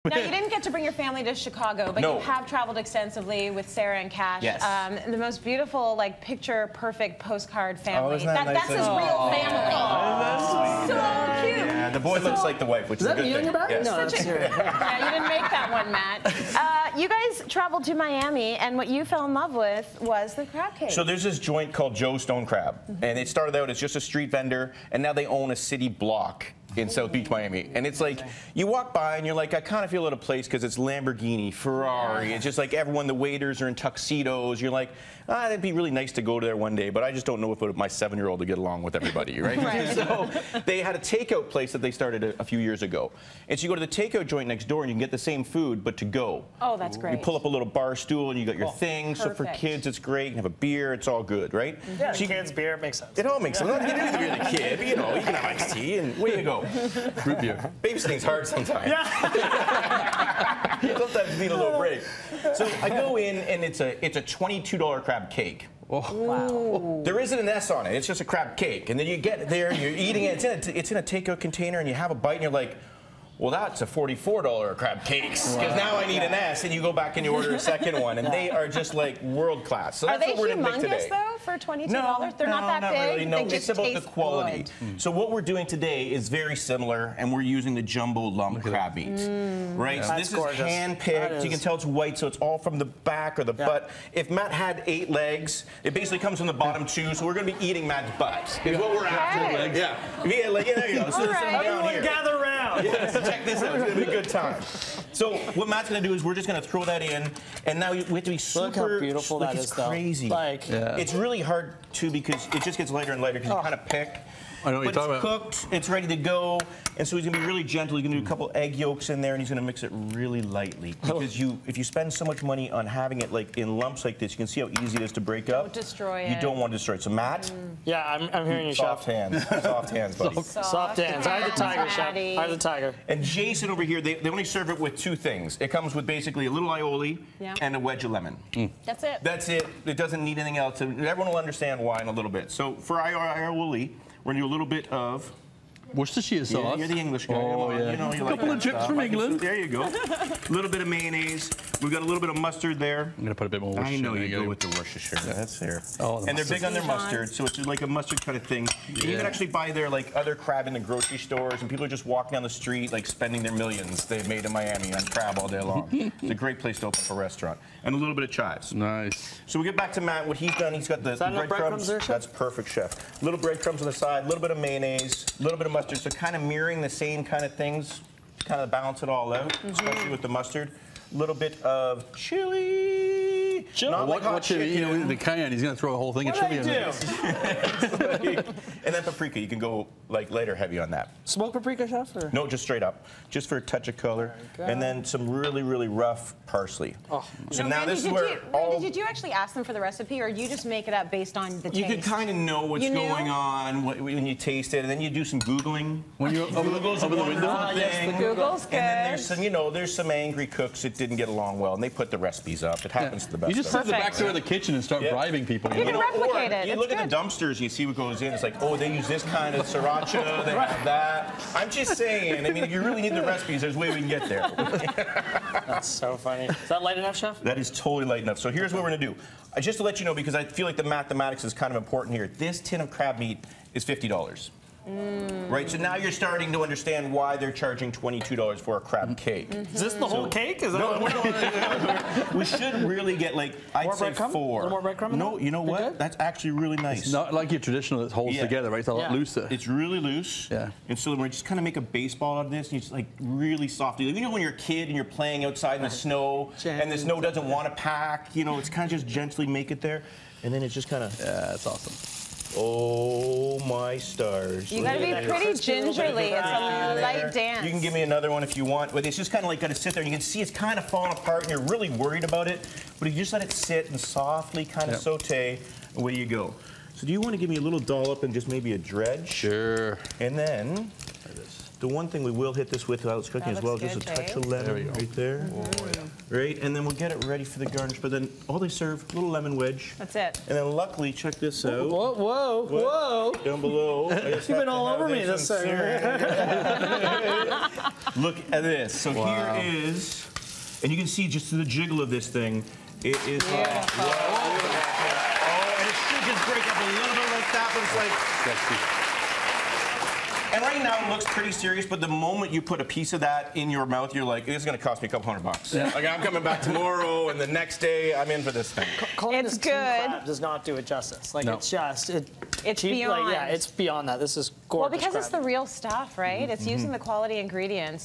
Now, you didn't get to bring your family to Chicago, but you have traveled extensively with Sarah and Cash. Yes. The most beautiful, like, picture-perfect postcard family. Isn't that nice? That's his real family. Oh, so cute. Yeah, the boy looks like the wife, which is a good thing. Yes. No, that's yeah, you didn't make that one, Matt. You guys traveled to Miami, and what you fell in love with was the crab cake. So there's this joint called Joe's Stone Crab, and it started out as just a street vendor, and now they own a city block in South Beach, Miami. And it's like, you walk by and you're like, I kind of feel out of place because it's Lamborghini, Ferrari. It's just like everyone, the waiters are in tuxedos. You're like, it'd be really nice to go there one day, but I just don't know if my 7-year-old to get along with everybody, right? So they had a takeout place that they started a few years ago. And so you go to the takeout joint next door and you can get the same food, but to go. Oh, that's great. You pull up a little bar stool and you got your thing. So for kids, it's great. You can have a beer. It's all good, right? Yeah, so kids, beer, makes sense. It all makes sense. You don't need to be a kid, but you know, you can have iced tea and away you go. Root beer. Babysitting's hard sometimes. Yeah. Sometimes you need a little break. So I go in and it's a $22 crab cake. Oh. Wow. There isn't an S on it. It's just a crab cake. And then you get there, you're eating it. It's in a takeout container, and you have a bite, and you're like, well, that's a $44 crab cakes, because now I need an S, and you go back and you order a second one, and they are just like world class. So that's what we're going to make today. Are they humongous, though, for $22? No, They're not that big? Really, no, they it's about the quality. So what we're doing today is very similar, and we're using the jumbo lump crab meat. Right? Yeah, so this is hand-picked. You can tell it's white, so it's all from the back or the butt. If Matt had 8 legs, it basically comes from the bottom 2, so we're going to be eating Matt's butt. Is what we're after. Yeah. Yeah, there you go. So Everyone gather around. Yeah, so check this out. It's going to be a good time. So what Matt's going to do is we're just going to throw that in, and now we have to be super. Look how beautiful that is, though. Crazy. Like, it's really hard too because it just gets lighter and lighter because you kind of pick. I know what you're talking about. It's cooked, it's ready to go, and so he's gonna be really gentle. He's gonna do a couple egg yolks in there, and he's gonna mix it really lightly. Because if you spend so much money on having it like in lumps like this, you can see how easy it is to break up. Don't destroy it. You don't want to destroy it. So Matt, yeah, I'm hearing you, soft Chef. hands, soft hands, buddy. Soft hands. I have the tiger, Chef. I have the tiger. And Jason over here, they only serve it with 2 things. It comes with basically a little aioli and a wedge of lemon. That's it. That's it. It doesn't need anything else. Everyone will understand why in a little bit. So for our aioli, we're going to do a little bit of Worcestershire sauce. Yeah, you're the English guy. Oh, yeah. You know, you a couple of chips from England. There you go. A little bit of mayonnaise. We've got a little bit of mustard there. I'm going to put a bit more Worcestershire. I know you go with the Worcestershire. That's there. Oh, and they're big on their mustard, so it's like a mustard kind of thing. Yeah. You can actually buy their like other crab in the grocery stores, and people are just walking down the street like spending their millions they've made in Miami on crab all day long. It's a great place to open up a restaurant. And a little bit of chives. Nice. So we get back to Matt. What he's done, he's got the breadcrumbs. That's perfect, Chef. Little breadcrumbs on the side, a little bit of mayonnaise, a little bit of mustard. So kind of mirroring the same kind of things, kind of balance it all out, especially with the mustard. A little bit of chili. Not like hot chili? You know, the cayenne, he's going to throw a whole thing of chili in there. And then paprika. You can go like lighter heavy on that. Smoked paprika, Chef? Or? No, just straight up. Just for a touch of color. And then some really, really rough parsley. Oh. So now this is where Randy, did you actually ask them for the recipe, or do you just make it up based on the taste? You can kind of know what's going on when you taste it, and then you do some Googling. When you're over the window? Yes, the Google's good. And then there's some angry cooks that didn't get along well, and they put the recipes up. It happens to the best. You just sit at the back door of the kitchen and start bribing people. You can replicate it. You look at the dumpsters, you see what goes in. It's like, oh, they use this kind of sriracha, they have that. I'm just saying. I mean, if you really need the recipes, there's a way we can get there. That's so funny. Is that light enough, Chef? That is totally light enough. So here's what we're going to do. Just to let you know, because I feel like the mathematics is kind of important here. This tin of crab meat is $50. Right, so now you're starting to understand why they're charging $22 for a crab cake. Is this the whole cake? Is that no, we should really get like, I'd say 4. A little more breadcrumb? No, you know what? That's actually really nice. It's not like your traditional that holds together, right? It's a lot looser. It's really loose. Yeah. And so we're just kind of make a baseball out of this, and it's like really softly. You know when you're a kid and you're playing outside in the snow, and the snow doesn't want to pack, you know, it's kind of just gently make it there, and then it's just kind of. Yeah, that's awesome. Oh my stars. You gotta be pretty gingerly. It's a light dance. You can give me another one if you want, but it's just kind of like gotta sit there and you can see it's kind of falling apart and you're really worried about it, but if you just let it sit and softly kind of saute, away you go. So do you want to give me a little dollop and just maybe a dredge? Sure. And then The one thing we will hit this with while it's cooking That as well, looks just a good, touch Jay. of lemon There we go. right there. Right, and then we'll get it ready for the garnish. But then all they serve, little lemon wedge. That's it. And then luckily, check this out. Whoa, whoa, whoa. Down below. You've been all over me this second. Look at this. So here is, and you can see just the jiggle of this thing. It is like, oh, and it should just break up a little bit like that, but it's like. And right now it looks pretty serious, but the moment you put a piece of that in your mouth, you're like, this is going to cost me a couple $100. Yeah. Like I'm coming back tomorrow, and the next day I'm in for this thing. Calling It's this king good. crab does not do it justice. Like No. it's just It's cheap, beyond. Like, yeah, it's beyond that. This is gorgeous. Well, because it's crab. the real stuff, right? It's using the quality ingredients.